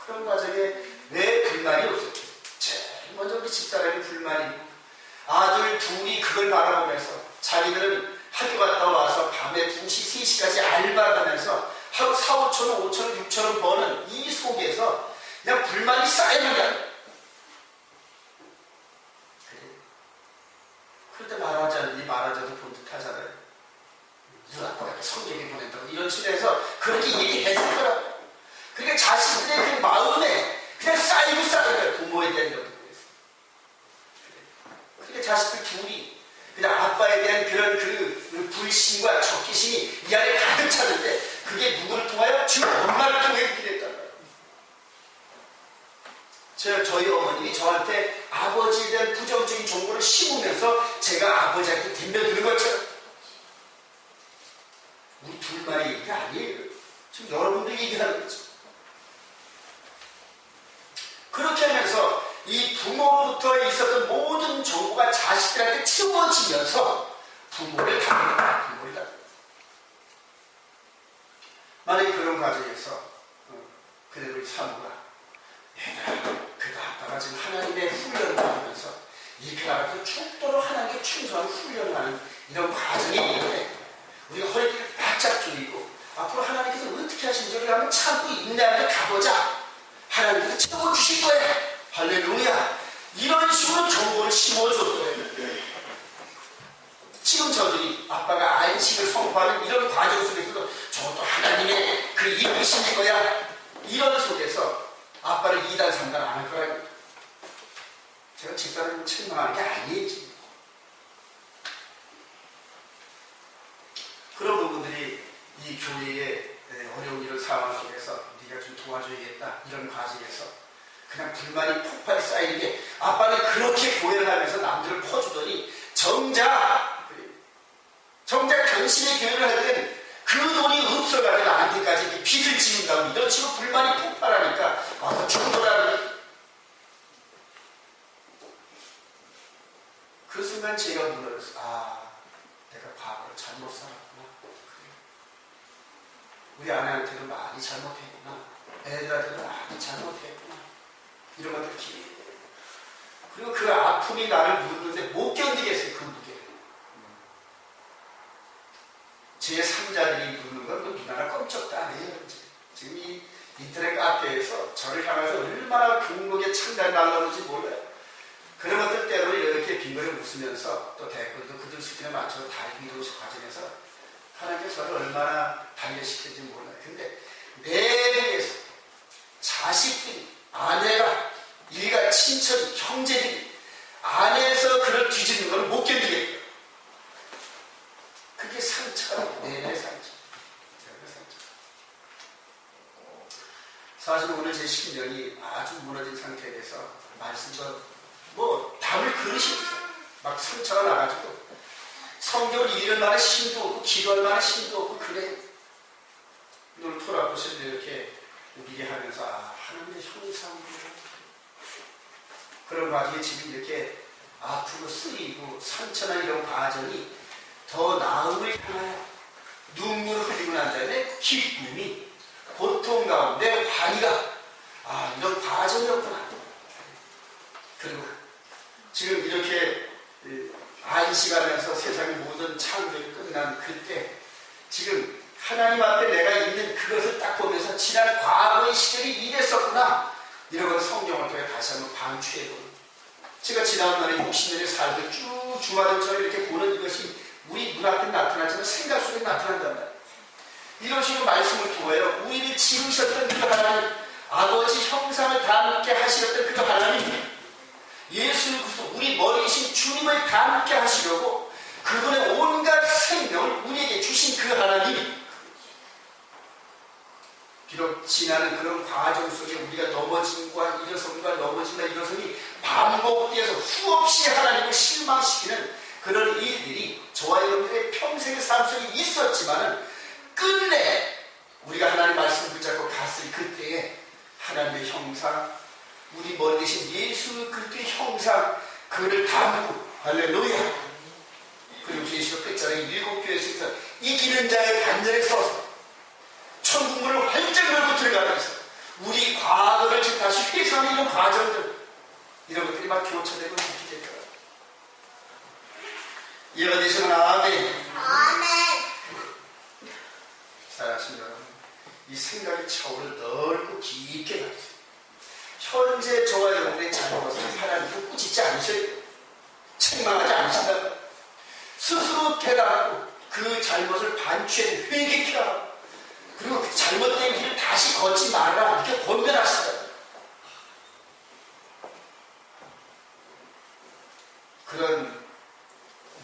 그런 과정에 왜 불만이 없었죠? 제일 먼저 우리 집사람이 불만이고 아들 둘이 그걸 바라보면서 자기들은 학교 갔다 와서 밤에 2시, 3시까지 알바를 하면서 하루 4, 5천원, 5천원, 6천원 버는 이 속에서 그냥 불만이 쌓이는 거야. 그래. 그런데 말하자도 본듯하잖아요. 누가 아빠가 성경에 보낸다고 이런 식으로 그렇게 얘기했을 거라고. 그러니까 자신들의 그 마음에 그냥 쌓이는 거야. 부모에 대한 것도 그래서. 그러니까 자식들 둘이 그냥 아빠에 대한 그런 그 불신과 적개심이 이 안에 가득 차는데 그게 누구를 통하여? 지금 엄마를 통해 이렇게 됐단 말이에요. 저희 어머님이 저한테 아버지에 대한 부정적인 정보를 심으면서 제가 아버지한테 덤벼드는 것처럼, 우리 둘만의 얘기가 아니에요. 지금 여러분들 얘기하는 거죠. 그렇게 하면서 이 부모로부터 있었던 모든 정보가 자식들한테 채워지면서 부모를 다룹니다. 부모를 다룹니다. 만약에 그런 과정에서 그대로 우리 사모가 얘들아, 그래도 아빠가 지금 하나님의 훈련을 받으면서 이렇게 나가서 죽도록 하나님께 충성하는 훈련을 하는 이런 과정이 있는데 우리가 허리띠를 바짝 조이고 앞으로 하나님께서 어떻게 하시는지를 한번 참고 인내하며 가보자. 하나님께서 채워주실 거야. 할렐루야. 이런 식으로 정보를 심어줬더래요. 지금 저들이 아빠가 안식을 선포하는 이런 과정 속에서도 저것도 하나님의 그 이끄심일 거야. 이런 속에서 아빠를 2단 3단 안 할 거라고. 제가 집사람을 책망하는 게 아니에요. 지금. 그런 부분들이 이 교회의 어려운 이런 상황 속에서 네가 좀 도와줘야겠다. 이런 과정에서 그냥 불만이 폭발이 쌓이는 게 아빠는 그렇게 교회를 하면서 남들을 퍼주더니 정작 당신의 교회를 할 땐 그 돈이 없어가지고 나한테까지 이렇게 빚을 지운다고 이런 식으로 불만이 폭발하니까 와서 충돌하는 그 순간 제가 물어봤어요. 내가 과거를 잘못 살았구나. 우리 아내한테도 많이 잘못했구나. 애들한테도 많이 잘못했구나. 이런 것들 기회. 그리고 그 아픔이 나를 누르는데 못 견디겠어요. 그 무게. 제 3자들이 누르는 건 누나나 껌쩍도 안 해요. 지금 이 인터넷 카페에서 저를 향해서 얼마나 경목에 창단이 날라오는지 몰라요. 그런 것들 때로 이렇게 빙그레 웃으면서 또 댓글도 그들 수준에 맞춰서 달기는 과정에서 하나님께서 저를 얼마나 단련시킬지 몰라요. 근데 내부에서 자식들이, 아내가, 일가, 친척이, 형제들이 안에서 그를 뒤집는 걸 못 견디겠다. 그게 상처가 내내 상처. 사실 오늘 제 심령이 아주 무너진 상태에 대해서 말씀도 담을 그릇이 없어요. 막 상처가 나가지고 성경을 읽을 만한 힘도 없고 기도할 만한 힘도 없고 그래. 오늘 토라보시는데 이렇게 우리게 하면서 하나님의 형상이구나. 그런 과정에 지금 이렇게 아프고 쓰이고 상처나 이런 과정이 더 나음을 향하여 눈물을 흘리고 난 다음에 기쁨이 고통 가운데 환희가 이런 과정이었구나. 그리고 지금 이렇게 안식하면서 세상의 모든 창조가 끝난 그때 지금 하나님 앞에 내가 있는 그것을 딱 보면서 지난 과거의 시절이 이랬었구나. 이런 걸 성경을 통해 다시 한번 방추해보는. 제가 지난날에 60년의 삶을 쭉 주마등처럼 이렇게 보는 이것이 우리 눈앞에 나타나지만 생각 속에 나타난단 말이에요. 이런 식으로 말씀을 통하여 우리를 지으셨던 그 하나님, 아버지 형상을 닮게 하시렸던 그 하나님, 예수 그리스도 우리 머리이신 주님을 닮게 하시려고 그분의 온갖 생명을 우리에게 주신 그 하나님, 비록 지나는 그런 과정 속에 우리가 넘어짐과 일어섬이 반복되어서 수없이 하나님을 실망시키는 그런 일들이 저와 여러분들의 평생의 삶 속에 있었지만은 끝내 우리가 하나님 말씀 붙잡고 갔을 그때에 하나님의 형상, 우리 멀리 계신 예수 그리스도의 형상, 그를 담고 할렐루야. 그리고 계시록 끝자락에 7교회에서 이기는 자의 반열에 서서 천국문을 활짝 열고 들어가면서 우리 과거를 지금 다시 회상하는 이런 과정들, 이런 것들이 막 교차되고 이렇게 될 거예요. 이해가 되시면 아멘. 사랑하신 여러분, 이 생각의 차원을 넓고 깊게 가지세요. 현재 저와 여러분의 잘못을 하나님께 꾸짖지 않으셔야 돼요. 책망하지 않으신다고. 스스로 깨닫고 그 잘못을 반추해서 회개케 하고, 그리고 그 잘못된 길을 다시 걷지 말라 이렇게 권면하신다. 그런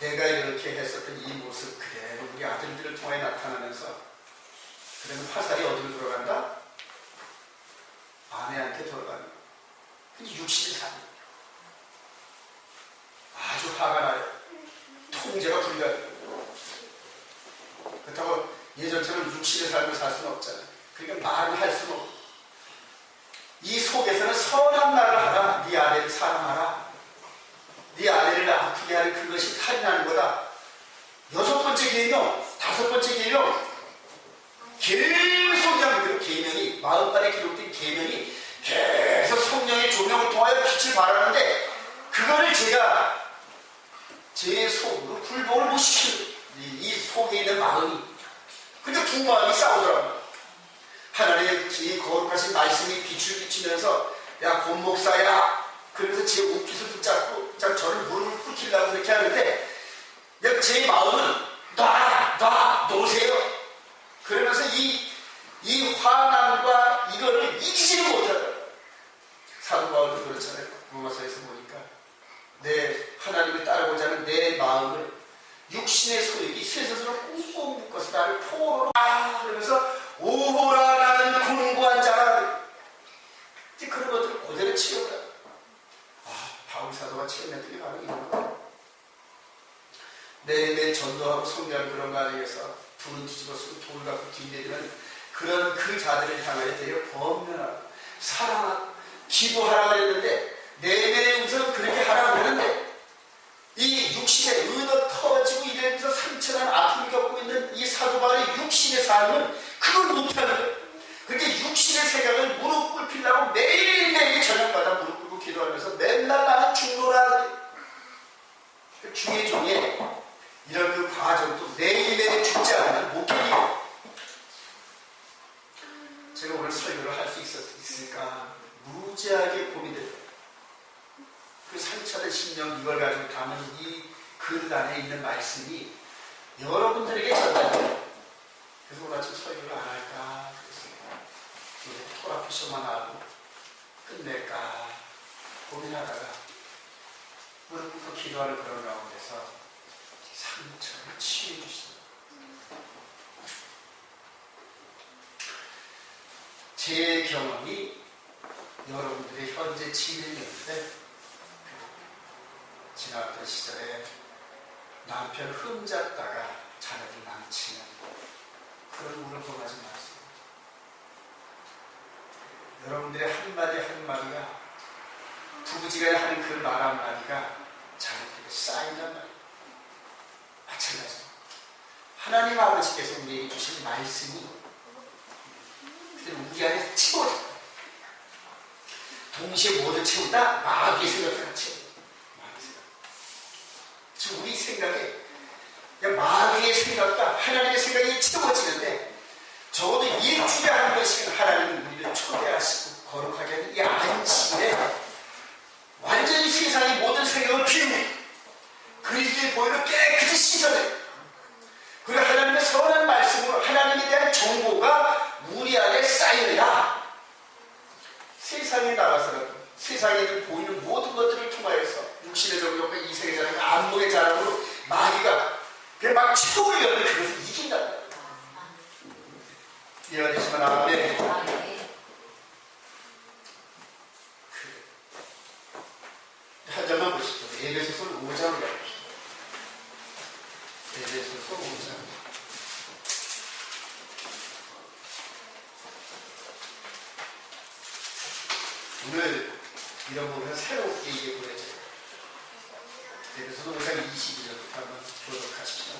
내가 이렇게 했었던 이 모습 그대로 우리 아들들을 통해 나타나면서, 그러면 화살이 어디로 들어간다? 아내한테 들어간다. 육신의 삶. 아주 화가 나요. 통제가 불가해요. 그렇다고 예전처럼 육신의 삶을 살 수는 없잖아요. 그러니까 말을 할 수는 없고. 이 속에서는 선한 말을 하라. 네 아내를 사랑하라. 네 아내를 아프게 하는 그것이 탈인하는 거다. 6번째 계명, 5번째 계명, 계속 그냥 계명이 마음간에 기록된 계명이 계속 성령의 조명을 통하여 빛을 발하는데 그거를 제가 제 속으로 굴복을 못 시키는 이 속에 있는 마음이. 근데 두 마음이 싸우더라고요. 하나님의 이 거룩하신 말씀이 빛을 비치면서 야 곰목사야 그러면서 제 옷깃을 붙잡고 저를 무릎을 꿇히려고 그렇게 하는데 제 마음은 놓으세요. 그러면서 이 화남과 이거를 이기지를 못하더라고요. 사도 바울도 그렇잖아요. 로마서에서 보니까 내 하나님을 따르고자 하는 내 마음을 육신의 소욕이 쇠스스로 꽁꽁 묶어서 나를 포로로 그러면서 오호라 나는 곤고한 자라. 이제 그런 것들을 그대로 치료를 바울 사도가 체험했던 게 바로 이런 거예요. 매일매일 전도하고 성교하는 그런 과정에서 불은 뒤집어 쓰고 돌을 갖고 뒤내리는 그런 그 자들을 향하여 되려 범면하고 사랑하고 기도하라고 그랬는데 내면의 음성은 그렇게 하라고 그랬는데 이 육신의 의도 터지고 이러면서 상처난 아픔을 겪고 있는 이 사도 바울의 육신의 삶은 그걸 못하는 거예요. 그렇게 육신의 생각을 무릎 꿇히려고 매일매일 저녁마다 무릎 꿇고 기도하면서 맨날 나는 죽노라. 중에 중에 이런 그 과정도 매일매일 죽지 않으면 못 견디고 제가 오늘 설교를 할 수 있을까 무지하게 고민돼요. 그 상처된 심령 이걸 가지고 담은 이 글 안에 있는 말씀이 여러분들에게 전달돼요. 그래서 오늘 아침 설교를 안 할까 그랬어요. 토라피쇼만 하고 끝낼까 고민하다가 무릎 꿇고 기도하는 그런 가운데서 상처를 치유해 주시다. 제 경험이 여러분들의 현재 진행이었는데 지나갔던 시절에 남편 흠잡다가 자녀들 망치는 그런 운을 범하지 마세요. 여러분들의 한마디 한마디가 부부지간에 하는 그 말 한마디가 자녀들에게 쌓인단 말이에요. 마찬가지로 하나님 아버지께서 우리에게 주신 말씀이 우리 안에 채워져요. 동시에 뭐를 채운다? 마귀의 생각을 채워요. 지금 우리 생각에 마귀의 생각과 하나님의 생각이 채워지는데 적어도 일주일에 한 번씩은 하나님은 우리를 초대하시고 거룩하게 하는 이 안식일에 완전히 세상의 모든 생각을 비우고 그리스도의 보혈로 깨끗이 씻어내요. 그리고 하나님의 선한 말씀으로 하나님에 대한 정보가 우리 안에 쌓여야 세상에 나가서라도 세상에 있는 보이는 모든 것들을 통하여서 육신의 정욕과 이생의 자랑, 안목의 자랑으로 마귀가 그냥 막 채우려면 그것을 이긴다. 이해가 되시면 아멘. 한 장만 보십시오. 에베소서 5장을 가봅시다. 에베소서 5장. 오늘 이런 부분은 새롭게 이게 보여져요. 에베소서 5장 22절부터 한번 보도록 하십시다.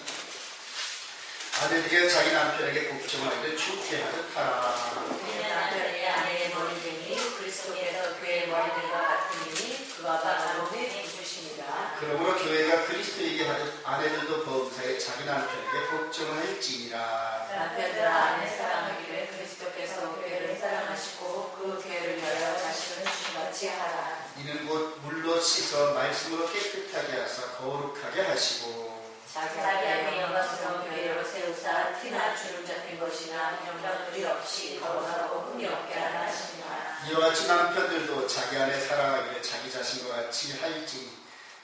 아내들이 자기 남편에게 복종하기를 죽게 하듯 하라. 그의 남편의 아내의 머리됨이 그리스도께서 그의 머리됨과 같으니 그와 바로의 주십니다. 그러므로 교회가 그리스도에게 하듯 아내들도 범사에 자기 남편에게 복종할지니라. 남편들아 아내 사랑하기를 그리스도께서 교회를 사랑하시고 그 교회를 위하여 자신을 주님같이 하라. 이는 곧 물로 씻어 말씀으로 깨끗하게 하사 거룩하게 하시고 자기 안에 영광스러운 교회로 세우사 티나 주름 잡힌 것이나 영광들이 없이 거룩하고 흠이 없게 하라 하시니라. 이와 같이 남편들도 자기 아내 사랑하기를 자기 자신과 같이 할지니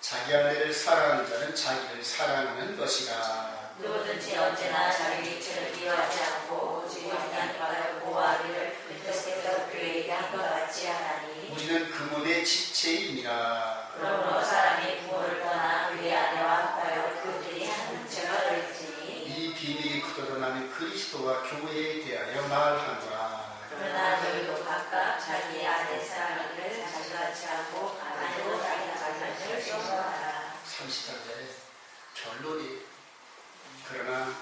자기 아내를 사랑하는 자는 자기를 사랑하는 것이라. 누구든지 언제나 자기 육체를 미워하지 않고 오직 영광을 받아 보호하기를 그리스도께서 교회에게 한 것 같이 하나니 이는 그분의 지체임이라. 그러므로 사람이 부모를 떠나 그의 아내와 합하여 그들이 한 형체가 될지니 이 비밀이 굳어나는 그리스도와 교회에 대하여 말하노라. 그러나 너희도 각각 자기 아내 사랑을 자기같이 하고 아내도 자기 자신을 존경하라. 30절에 결론이 그러나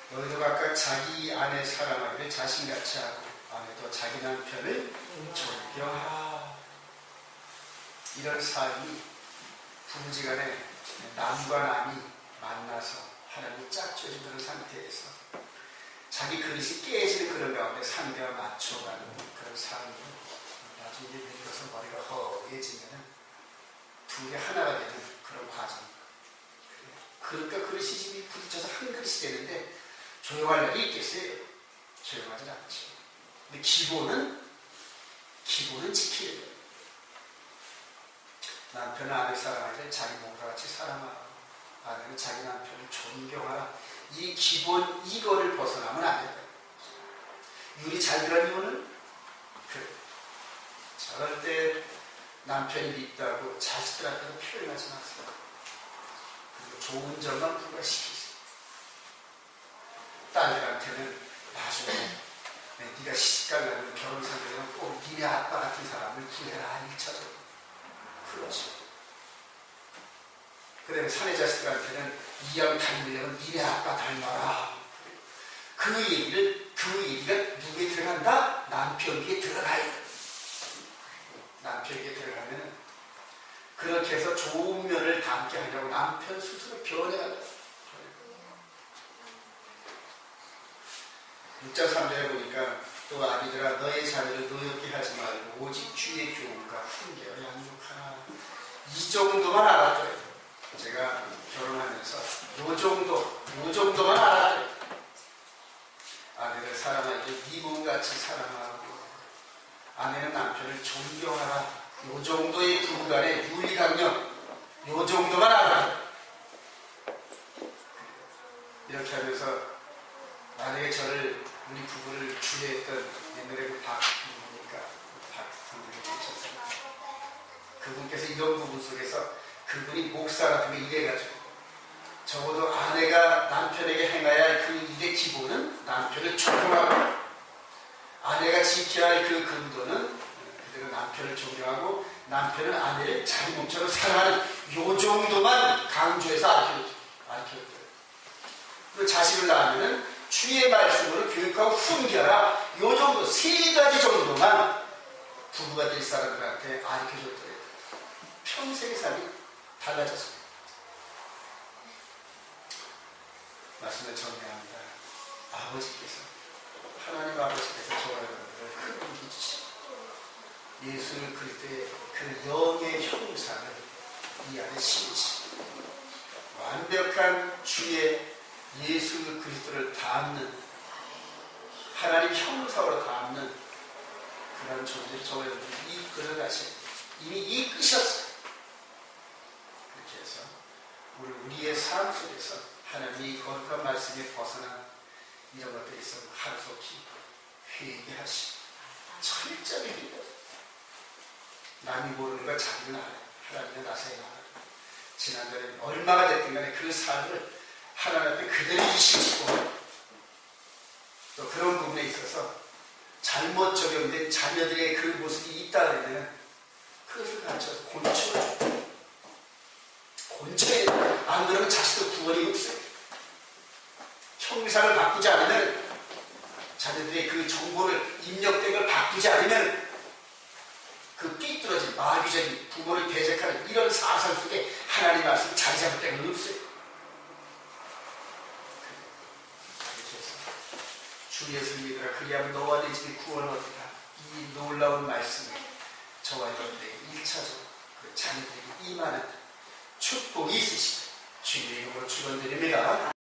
너희도 각각 자기 아내 사랑하기를 자신같이 하고 아내도 자기 남편을 존경하라. 이런 삶이 부부지간에 남과 남이 만나서 하나님이 짝져진 그런 상태에서 자기 그릇이 깨지는 그런 가운데 상대와 맞춰가는 그런 삶이 나중에 늙어서 머리가 허해지면 둘이 하나가 되는 그런 과정. 그러니까 그릇이 집이 부딪혀서 한 그릇이 되는데 조용할 날이 있겠어요? 조용하지 않죠. 근데 기본은 지키는 거예요. 남편은 아내 사랑하기를 자기 몸과 같이 사랑하라. 아내는 자기 남편을 존경하라. 이 기본 이거를 벗어나면 안 된다. 유리 잘 들은 이유는 그래. 절대 남편이 밉다고 자식들한테는 표현하지 마세요. 그리고 좋은 점만 부과시키세요. 딸들한테는 나중에 네가 시집가려면 결혼 상대는 꼭 니네 아빠 같은 사람을 구해라. 1차적으로. 그렇지. 그 다음에 사내 자식들한테는 이왕 닮으려면 니네 아빠 닮아라. 그 얘기가 누구에 들어간다? 남편에게 들어가야 돼. 남편에게 들어가면 그렇게 해서 좋은 면을 담게 하려고 남편 스스로 변해간다. 6장 3절에 보니까 또 아비들아 너의 자녀를 노엽게 하지 말고 오직 주의 교훈과 훈계와 양육하라. 이 정도만 알았더래요. 제가 결혼하면서 요 정도만 알았더래요. 아내를 사랑하기 네 몸같이 사랑하고 아내는 남편을 존경하라. 요 정도의 부부간의 윤리강령 요 정도만 알아요. 이렇게 하면서 만약에 우리 부부를 주례했던 옛날에 그 누굽니까? 박 선생님이 계셨어요. 그분께서 이런 부분 속에서 그분이 목사 같은 거 일해가지고 적어도 아내가 남편에게 행해야 할 그 일의 기본은 남편을 존경하고 아내가 지켜야 할 그 근도는 그대로 남편을 존경하고 남편은 아내를 자기 몸처럼 사랑하는 요 정도만 강조해서 알려줘요. 그리고 자식을 낳으면은 주의 말씀으로 교육하고 훈계하라. 요 정도, 3가지 정도만 부부가 될 사람들한테 알려줬더래요. 평생의 삶이 달라졌습니다. 말씀을 정리합니다. 하나님 아버지께서 저와 여러분들을 큰 복이 주시고 예수 그리스도의 그 영의 형상을 이 안에 심으시고 완벽한 주의 예수 그리스도를 담는 하나님 형상으로 담는 그런 존재를 저와 여러분들이 이끌어가신 이미 이끄셨어요. 그렇게 해서 우리의 삶 속에서 하나님이 거룩한 말씀에 벗어난 이런 것들이 있어 하루속히 회개하시고 철저히 회개하시고 남이 모르는 걸 자기는 알아요. 하나님은 나서야 알아요. 지난번에 얼마가 됐든 간에 그 삶을 하나님 앞에 그대로 이식시키고 또 그런 부분에 있어서 잘못 적용된 자녀들의 그 모습이 있다 그러면 그것을 가르쳐서 곤쳐줘요. 곤쳐야 돼요. 안 그러면 자식도 구원이 없어요. 형상을 바꾸지 않으면 자녀들의 그 정보를 입력된 걸 바꾸지 않으면 그 삐뚤어진 마귀적인 부모를 대적하는 이런 사상 속에 하나님 말씀이 자리 잡을 때가 없어요. 주 예수 믿으라 그리하면 너와 내 집이 구원을 얻으리라. 이 놀라운 말씀을 저와 여러분들에게 1차적으로 그 자녀들에게 임하는 축복이 있으시다. 주님의 이름으로 축원드립니다.